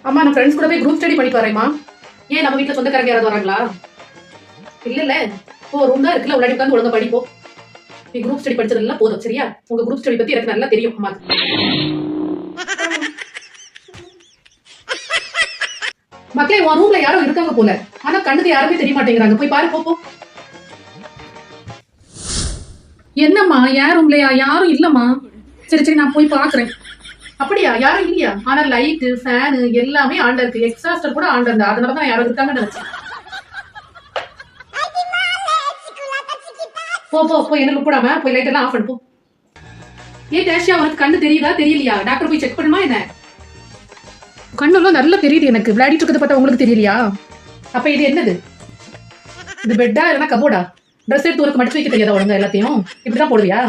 அம்மா நான் ஃப்ரெண்ட்ஸ் கூட போய் குரூப் ஸ்டடி பண்ணிட்டு வரேம்மா. ஏன் நம்ம வீட்டுல சொந்தக்காரங்க யாராவது வராங்களா? இல்ல ரூம் தான் இருக்குல்ல, உள்ளாடி உட்காந்து ஒழுங்கா படிப்போம். நீ குரூப் ஸ்டடி படிச்சதெல்லாம் போதும் சரியா? உங்க குரூப் ஸ்டடி பத்தி எனக்கு நல்லா தெரியும் அம்மா. மக்களே உன் ரூம்ல யாரோ இருக்காங்க போல, ஆனா கண்ணுக்கு யாருமே தெரிய மாட்டேங்கிறாங்க. போய் பாரு போ. என்னம்மா யார் ரூம்லயா? யாரும் இல்லம்மா. சரி நான் போய் பாக்குறேன். அப்படியா? யாரும் இல்லையா? ஆனா லைட்டு ஃபேனு எல்லாமே ஆன்ல இருக்கு, எக்ஸாஸ்டர் கூட ஆன்ல இருந்தா, அதனாலதான் யாரும் இருக்காங்கன்னு நினைச்சேன். போ என்ன கூப்பிடாம போய் லைட் எல்லாம் ஆஃப் பண்ணு போ. டேஷியா உனக்கு கண்ணு தெரியுதா தெரியலையா? டாக்டர் போய் செக் பண்ணுமா என்ன? கண்ணெல்லாம் நல்லா தெரியுது எனக்கு. விளையாடிட்டு இருக்கிறத பார்த்தா உங்களுக்கு தெரியலையா? அப்ப இது என்னது? இது பெட்டா இல்லைன்னா கபோர்டா? ட்ரெஸ் எடுத்து ஒரு மடிச்சு வைக்க தெரியாதா ஒழுங்கா? எல்லாத்தையும் இப்படிதான் போடுவியா?